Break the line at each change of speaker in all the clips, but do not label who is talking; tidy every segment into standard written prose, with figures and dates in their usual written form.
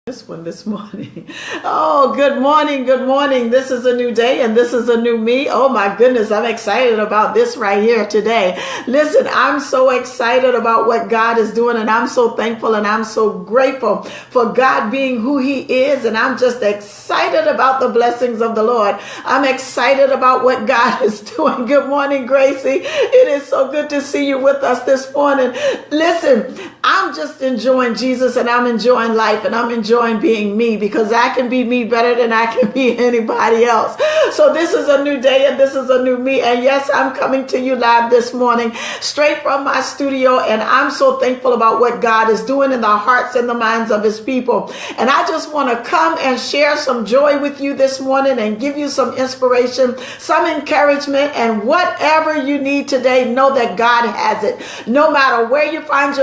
This one this morning. Oh, good morning. Good morning. This is a new day and this is a new me. Oh my goodness. I'm excited about this right here today. Listen, I'm so excited about what God is doing, and I'm so thankful and I'm so grateful for God being who he is. And I'm just excited about the blessings of the Lord. I'm excited about what God is doing. Good morning, Gracie. It is so good to see you with us this morning. Listen, I'm just enjoying Jesus, and I'm enjoying life, and I'm enjoying being me, because I can be me better than I can be anybody else. So this is a new day and this is a new me. And yes, I'm coming to you live this morning, straight from my studio. And I'm so thankful about what God is doing in the hearts and the minds of his people. And I just want to come and share some joy with you this morning and give you some inspiration, some encouragement, and whatever you need today, know that God has it. No matter where you find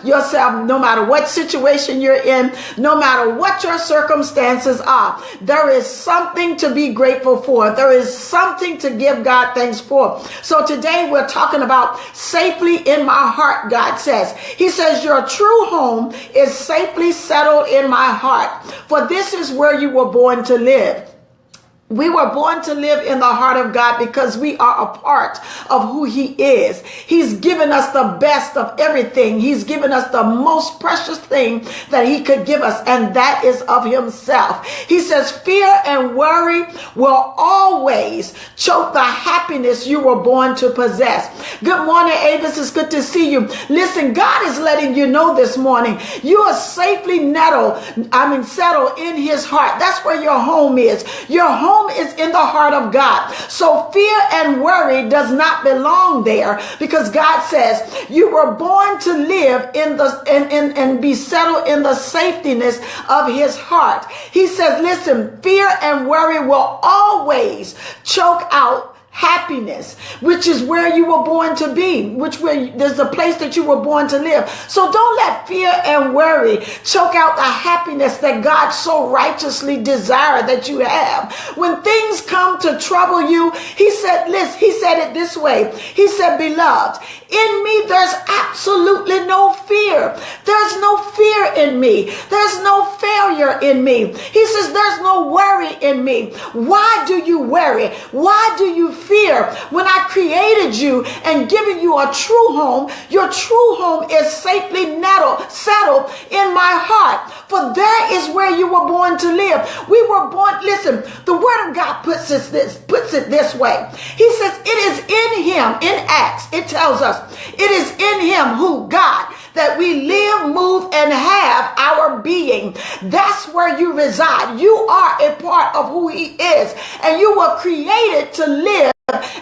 yourself, no matter what situation you're in, no matter what your circumstances are, there is something to be grateful for. There is something to give God thanks for. So today we're talking about safely in my heart, God says. He says, your true home is safely settled in my heart, for this is where you were born to live. We were born to live in the heart of God because we are a part of who he is. He's given us the best of everything. He's given us the most precious thing that he could give us, and that is of himself. He says, fear and worry will always choke the happiness you were born to possess. Good morning, Avis. It's good to see you. Listen, God is letting you know this morning, you are safely settled in his heart. That's where your home is. Your home is in the heart of God. So fear and worry does not belong there, because God says you were born to live in the and be settled in the safetyness of his heart. He says, listen, fear and worry will always choke out happiness, which is where you were born to be, there's a place that you were born to live. So don't let fear and worry choke out the happiness that God so righteously desired that you have. When things come to trouble you, he said it this way. He said, beloved, in me there's absolutely no fear. There's no fear in me. There's no failure in me. He says there's no worry in me. Why do you worry? Why do you fear when I created you and given you a true home? Your true home is safely settled in my heart, for there is where you were born to live. We were born, listen, the word of God puts it this way. He says it is in him. In Acts, it tells us it is in him, who, God, that we live, move, and have our being. That's where you reside. You are a part of who he is, and you were created to live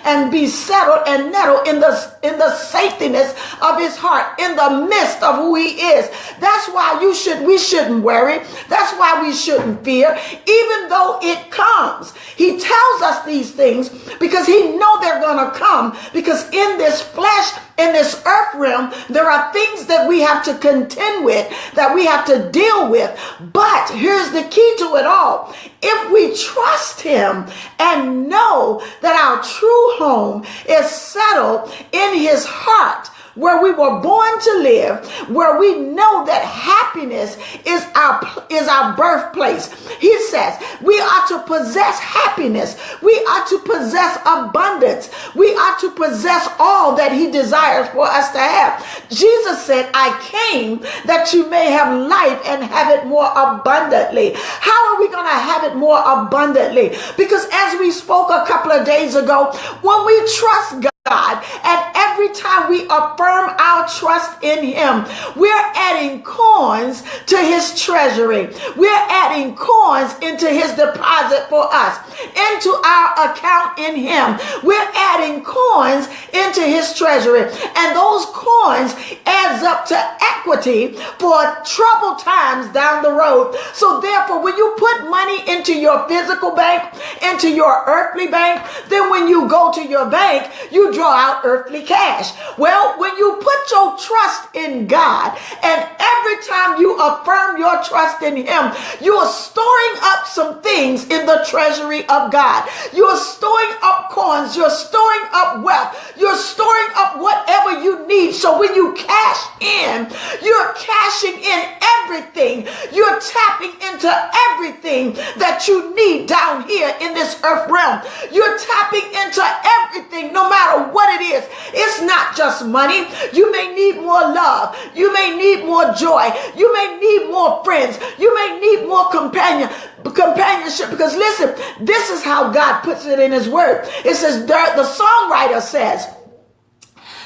and be settled and nettled in the safetyness of his heart, in the midst of who he is. That's why we shouldn't worry. That's why we shouldn't fear, even though it comes. He tells us these things because he knows they're going to come, because in this flesh, in this earth realm, there are things that we have to contend with, that we have to deal with. But here's the key to it all. If we trust him and know that our true home is settled in his heart, where we were born to live, where we know that happiness is our birthplace. He says we are to possess happiness. We are to possess abundance. We are to possess all that he desires for us to have. Jesus said, I came that you may have life and have it more abundantly. How are we going to have it more abundantly? Because as we spoke a couple of days ago, when we trust God, and every time we affirm our trust in him, we're adding coins to his treasury. We're adding coins into his deposit for us, into our account in him. We're adding coins into his treasury, and those coins adds up to equity for troubled times down the road. So therefore, when you put money into your physical bank, into your earthly bank, then when you go to your bank, you draw out earthly cash. Well, when you put your trust in God, and every time you affirm your trust in him, you are storing up some things in the treasury of God. You are storing up coins. You're storing up wealth. You're storing up whatever you need. So when you cash in, you're cashing in everything. You're tapping into everything that you need down here in this earth realm. You're tapping into everything, no matter what it is. It's not just money. You may need more love. You may need more joy. You may need more friends. You may need more companionship. Because listen, this is how God puts it in his word. It says, the songwriter says,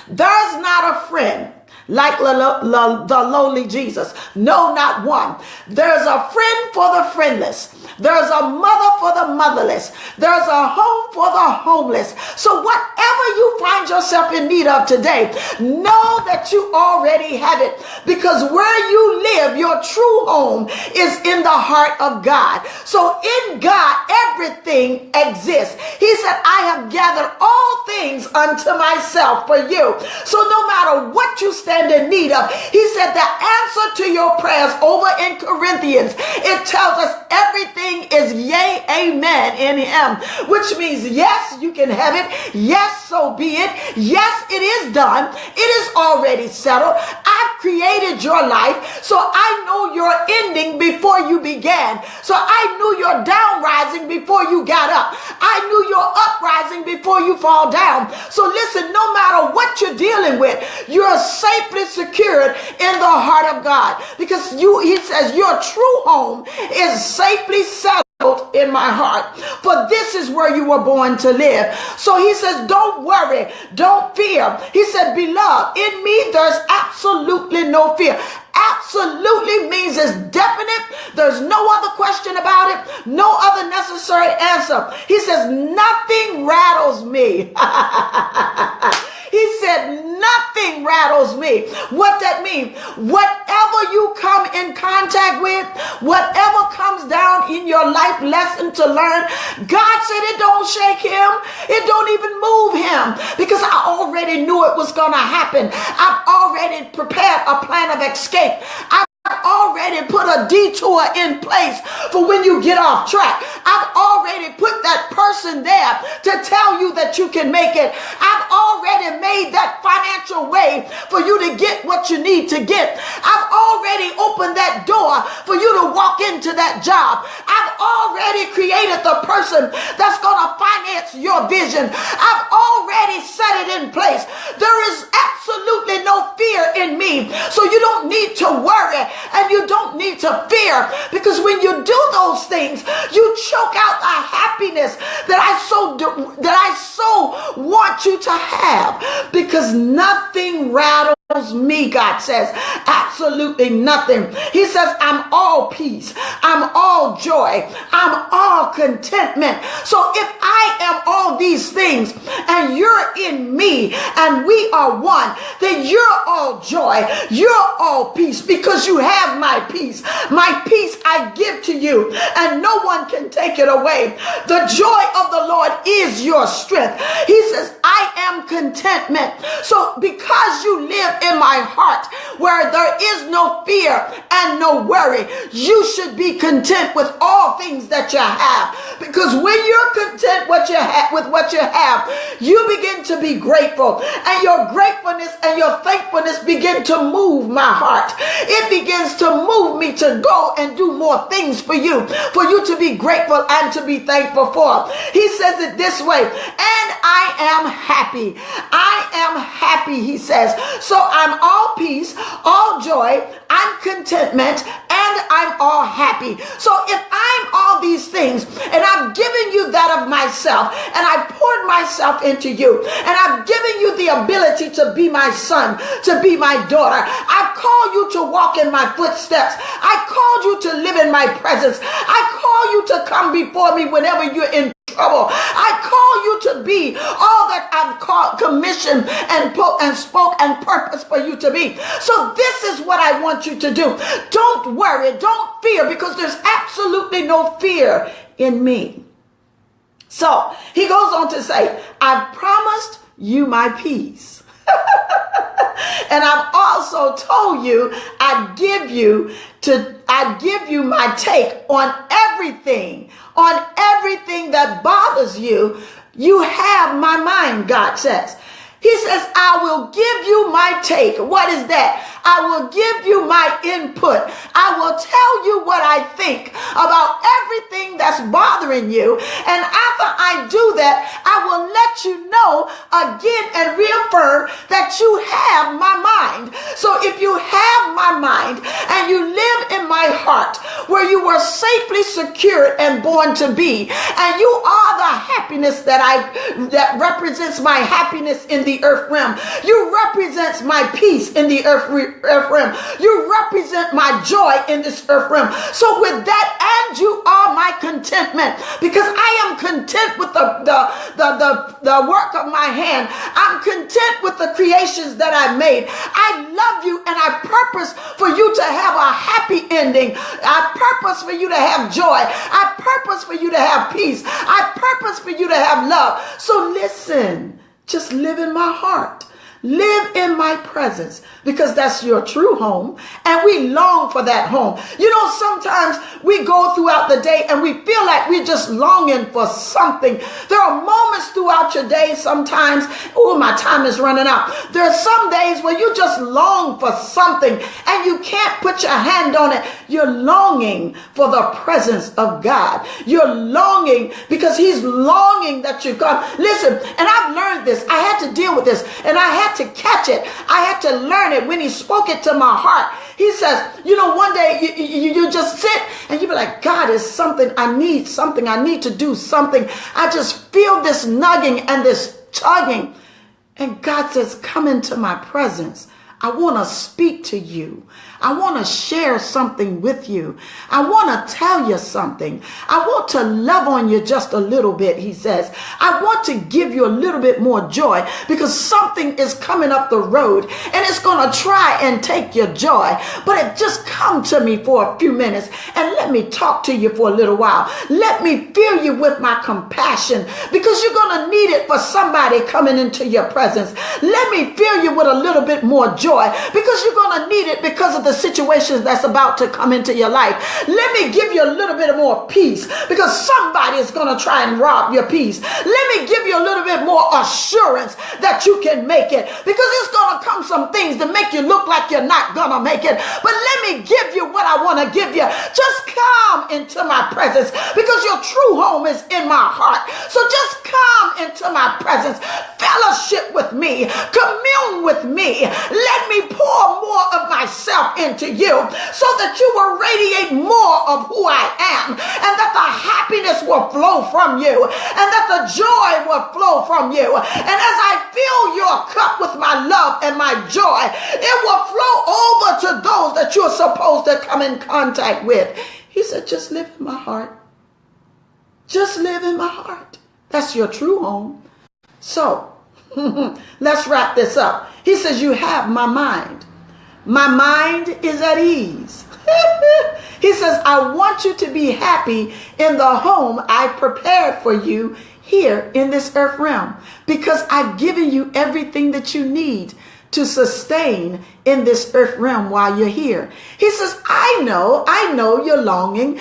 there's not a friend like the lowly Jesus. No, not one. There's a friend for the friendless. There's a mother for the motherless. There's a home for the homeless. So whatever you find yourself in need of today, know that you already have it, because where you live, your true home is in the heart of God. So in God, everything exists. He said, I have gathered all things unto myself for you. So no matter what you stand in need of, he said the answer to your prayers over in Corinthians, it tells us everything is yea, amen in him, which means yes, you can have it. Yes, so be it. Yes, it is done. It is already settled. I've created your life, so I know your ending before you began. So I knew your down rising before you got up. I knew your uprising before you fall down. So listen, no matter what you're dealing with, you're safely secured in the heart of God, because he says your true home is safely settled in my heart, for this is where you were born to live. So he says, don't worry, don't fear. He said, beloved, in me there's absolutely no fear. Absolutely means it's definite. There's no other question about it, no other necessary answer. He says, nothing rattles me. He said, nothing rattles me. What that means, whatever you come in contact with, whatever comes down in your life lesson to learn, God said it don't shake him. It don't even move him, because I already knew it was going to happen. I've already prepared a plan of escape. I've already put a detour in place for when you get off track. I've already put that person there to tell you that you can make it. I've already made that financial way for you to get what you need to get. I've already opened that door for you to walk into that job. I've already created the person that's going to finance your vision. I've already set it in place. There is absolutely no fear in me. So you don't need to worry and you don't need to fear, because when you do those things, you choke out the happiness that I so want you to have, because nothing rattles me, God says. Absolutely nothing. He says, I'm all peace. I'm all joy. I'm all contentment. So if I am all these things and you're in me and we are one, then you're all joy. You're all peace, because you have my peace. My peace I give to you, and no one can take it away. The joy of the Lord is your strength. He says, I am contentment. So because you live in my heart where there is no fear and no worry, you should be content with all things that you have, because when you're content with what you have, you begin to be grateful, and your gratefulness and your thankfulness begin to move my heart. It begins to move me to go and do more things for you to be grateful and to be thankful for. He says it this way, and I am happy. I am happy, he says. So I'm all peace, all joy, I'm contentment, and I'm all happy. So if I'm all these things, and I've given you that of myself, and I poured myself into you, and I've given you the ability to be my son, to be my daughter, I've called you to walk in my footsteps, I called you to live in my presence, I call you to come before me whenever you're in trouble, I call you to be all that I've called, commissioned, and spoke and purpose for you to be. So this is what I want you to do. Don't worry, don't fear, because there's absolutely no fear in me. So he goes on to say, I've promised you my peace. And I've also told you, I give you my take on everything that bothers you. You have my mind, God says. He says, I will give you my take. What is that? I will give you my input. I will tell you what I think about everything that's bothering you. And after I do that, I will let you know again and reaffirm that you have my mind. So if you have my mind and you live in my heart where you were safely secured and born to be, and you are the happiness that represents my happiness in the earth realm. You represent my peace in the earth realm. You represent my joy in this earth realm. So with that, and you are my contentment, because I am content with the work of my hand. I'm content with the creations that I made. I love you, and I purpose for you to have a happy ending. I purpose for you to have joy. I purpose for you to have peace. I purpose for you to have love. So listen. Just live in my heart. Live in my presence, because that's your true home, and we long for that home. You know, sometimes we go throughout the day and we feel like we're just longing for something. There are moments throughout your day sometimes, oh, my time is running out. There are some days where you just long for something and you can't put your hand on it. You're longing for the presence of God. You're longing because he's longing that you come. Listen, and I've learned this. I had to deal with this, and I had to catch it. I had to learn it when he spoke it to my heart. He says, you know, one day you just sit and you be like, God, is something I need to do something. I just feel this nugging and this tugging. And God says, come into my presence. I want to speak to you. I want to share something with you. I want to tell you something. I want to love on you just a little bit, he says. I want to give you a little bit more joy, because something is coming up the road and it's going to try and take your joy. But it just come to me for a few minutes and let me talk to you for a little while. Let me fill you with my compassion, because you're going to need it for somebody coming into your presence. Let me fill you with a little bit more joy, because you're going to need it because of the situations that's about to come into your life. Let me give you a little bit more peace, because somebody is going to try and rob your peace. Let me give you a little bit more assurance that you can make it, because it's going to come some things to make you look like you're not going to make it. But let me give you what I want to give you. Just come into my presence, because your true home is in my heart. So just come into my presence. Fellowship with me. Commune with me. Let me pour more of myself into you, so that you will radiate more of who I am, and that the happiness will flow from you, and that the joy will flow from you. And as I fill your cup with my love and my joy, it will flow over to those that you're supposed to come in contact with. He said, just live in my heart. Just live in my heart. That's your true home. So let's wrap this up. He says, you have my mind. My mind is at ease. He says, I want you to be happy in the home I prepared for you here in this earth realm, because I've given you everything that you need to sustain in this earth realm while you're here. He says, I know you're longing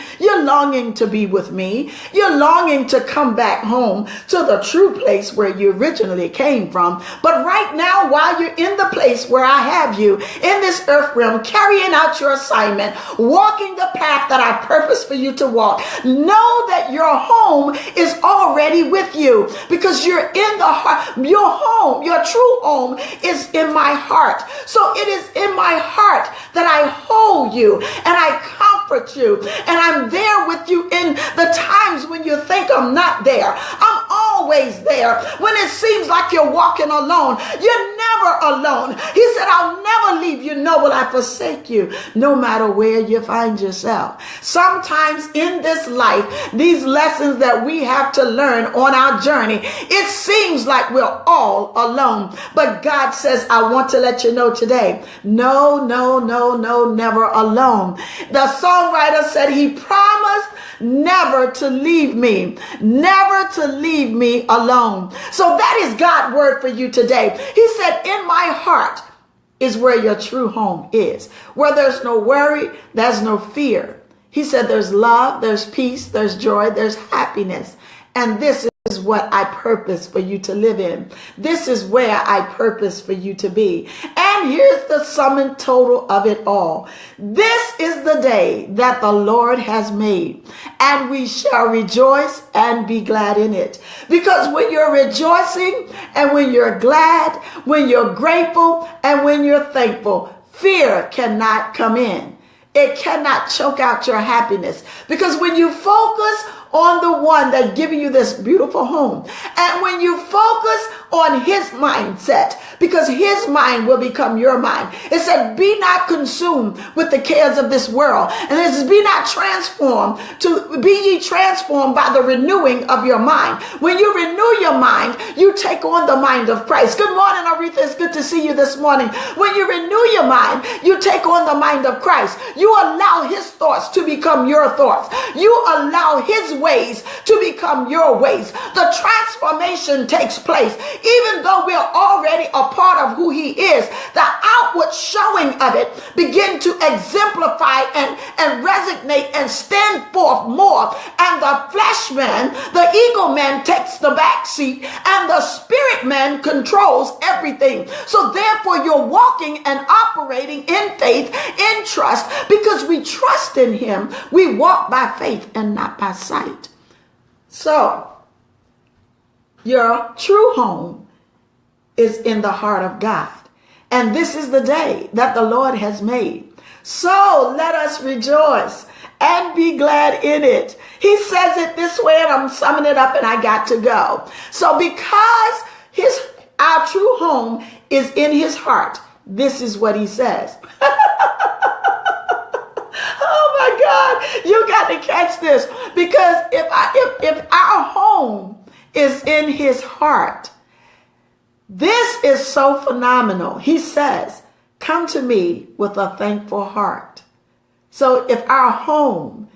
to be with me. You're longing to come back home to the true place where you originally came from. But right now, while you're in the place where I have you in this earth realm, carrying out your assignment, walking the path that I purpose for you to walk, know that your home is already with you, because you're in the heart. Your home, your true home is in my heart. So it is in my heart that I hold you and I comfort you, and I'm there with you in the times when you think I'm not there. I'm always there. When it seems like you're walking alone, you're never alone. He said, I'll never leave you, nor will I forsake you, no matter where you find yourself. Sometimes in this life, these lessons that we have to learn on our journey, it seems like we're all alone. But God says, I want to let you know today, no, never alone. The songwriter said he promised promised never to leave me, never to leave me alone. So that is God's word for you today. He said, in my heart is where your true home is, where there's no worry, there's no fear. He said there's love, there's peace, there's joy, there's happiness. And this is what I purpose for you to live in. This is where I purpose for you to be. And here's the sum and total of it all. This is the day that the Lord has made, and we shall rejoice and be glad in it. Because when you're rejoicing and when you're glad, when you're grateful and when you're thankful, fear cannot come in. It cannot choke out your happiness. Because when you focus on the one that giving you this beautiful home, and when you focus on his mindset, because his mind will become your mind. It said, be not consumed with the cares of this world. And it says, be ye transformed by the renewing of your mind. When you renew your mind, you take on the mind of Christ. Good morning, Aretha. It's good to see you this morning. When you renew your mind, you take on the mind of Christ. You allow his thoughts to become your thoughts. You allow his ways to become your ways. The transformation takes place. Even though we're already a part of who he is, the outward showing of it begin to exemplify and resonate and stand forth more. And the flesh man, the ego man, takes the back seat, and the spirit man controls everything. So therefore you're walking and operating in faith, in trust, because we trust in him. We walk by faith and not by sight. So your true home is in the heart of God. And this is the day that the Lord has made. So let us rejoice and be glad in it. He says it this way, and I'm summing it up and I got to go. So because our true home is in his heart, this is what he says. Oh my God, you got to catch this, because if our home is in his heart, this is so phenomenal. He says, come to me with a thankful heart. So if our home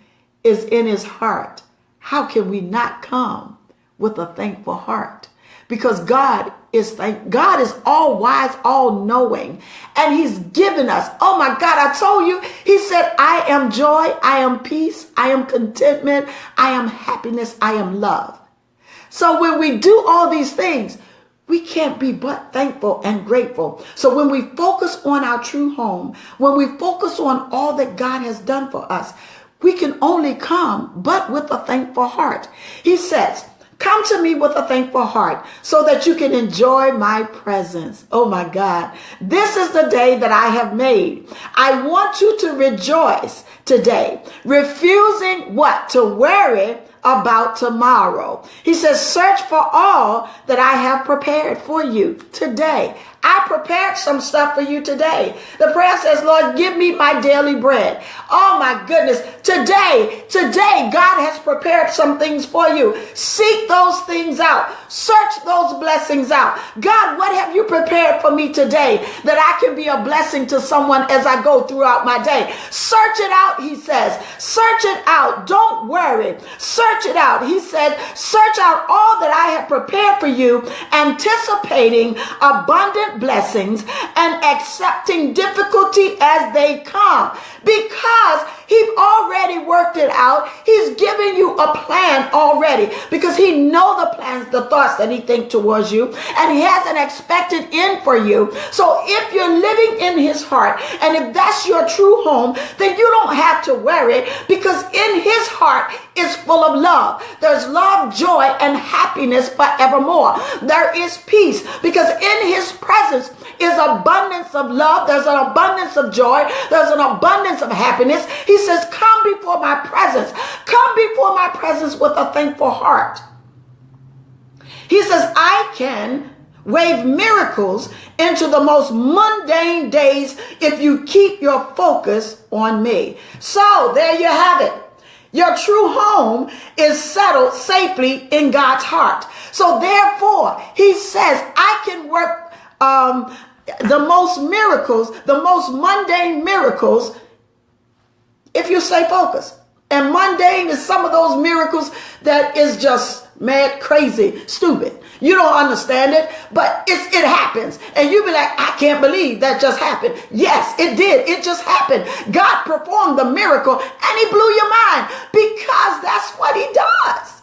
is in his heart, how can we not come with a thankful heart? Because God is all wise, all knowing, and he's given us, oh my God, I told you, he said, I am joy, I am peace, I am contentment, I am happiness, I am love. So when we do all these things, we can't be but thankful and grateful. So when we focus on our true home, when we focus on all that God has done for us, we can only come but with a thankful heart. He says, come to me with a thankful heart so that you can enjoy my presence. Oh my God. This is the day that I have made. I want you to rejoice today, refusing what? To worry about tomorrow. He says, search for all that I have prepared for you today. I prepared some stuff for you today. The prayer says, Lord, give me my daily bread. Oh my goodness. Today, God has prepared some things for you. Seek those things out. Search those blessings out. God, what have you prepared for me today that I can be a blessing to someone as I go throughout my day? Search it out, he says. Search it out. Don't worry. Search it out. He said, search out all that I have prepared for you, anticipating abundant blessings and accepting difficulty as they come, because he's already worked it out. He's giving you a plan already, because he knows the plans, the thoughts that he thinks towards you, and he has an expected end for you. So if you're living in his heart, and if that's your true home, then you don't have to worry, because in his heart is full of love. There's love, joy, and happiness forevermore. There is peace, because in his presence is abundance of love. There's an abundance of joy. There's an abundance of happiness. He says, come before my presence. Come before my presence with a thankful heart. He says, I can wave miracles into the most mundane days if you keep your focus on me. So there you have it. Your true home is settled safely in God's heart. So therefore, he says, I can work the most miracles, the most mundane miracles, if you stay focused. And mundane is some of those miracles that is just mad, crazy, stupid. You don't understand it, but it happens. And you be like, I can't believe that just happened. Yes, it did. It just happened. God performed the miracle and he blew your mind because that's what he does.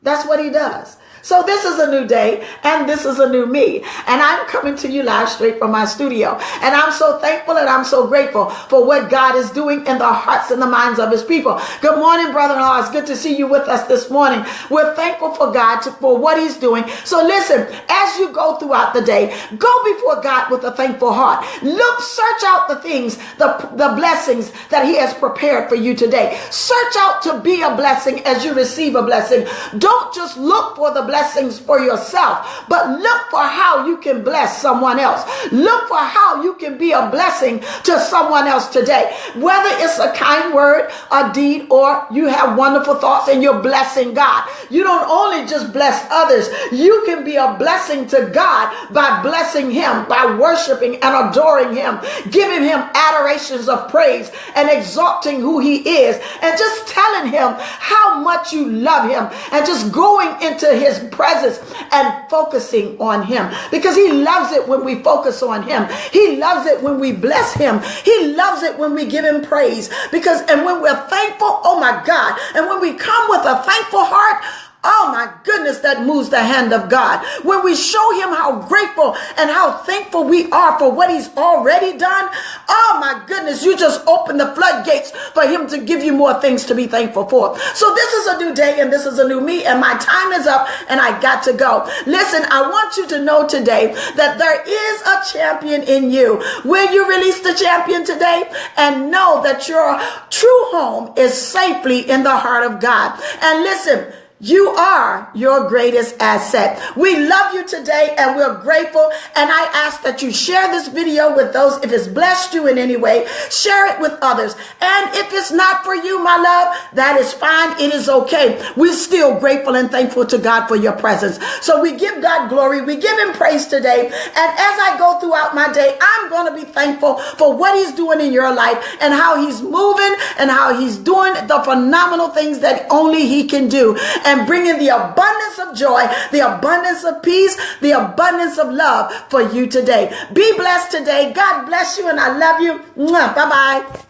That's what he does. So this is a new day and this is a new me. And I'm coming to you live straight from my studio. And I'm so thankful and I'm so grateful for what God is doing in the hearts and the minds of his people. Good morning, brother-in-law. It's good to see you with us this morning. We're thankful for God for what he's doing. So listen, as you go throughout the day, go before God with a thankful heart. Look, search out the things, the blessings that he has prepared for you today. Search out to be a blessing as you receive a blessing. Don't just look for the blessings for yourself, but look for how you can bless someone else. Look for how you can be a blessing to someone else today. Whether it's a kind word, a deed, or you have wonderful thoughts and you're blessing God. You don't only just bless others. You can be a blessing to God by blessing him, by worshiping and adoring him, giving him adorations of praise and exalting who he is, and just telling him how much you love him, and just going into his presence and focusing on him, because he loves it when we focus on him. He loves it when we bless him. He loves it when we give him praise, and when we're thankful, oh my God, and when we come with a thankful heart, oh my goodness, that moves the hand of God. When we show him how grateful and how thankful we are for what he's already done, oh my goodness, you just open the floodgates for him to give you more things to be thankful for. So this is a new day and this is a new me, and my time is up and I got to go. Listen, I want you to know today that there is a champion in you. Will you release the champion today and know that your true home is safely in the heart of God? And listen, you are your greatest asset. We love you today and we're grateful. And I ask that you share this video with those. If it's blessed you in any way, share it with others. And if it's not for you, my love, that is fine. It is okay. We're still grateful and thankful to God for your presence. So we give God glory. We give him praise today. And as I go throughout my day, I'm going to be thankful for what he's doing in your life and how he's moving and how he's doing the phenomenal things that only he can do, and bringing the abundance of joy, the abundance of peace, the abundance of love for you today. Be blessed today. God bless you and I love you. Bye-bye.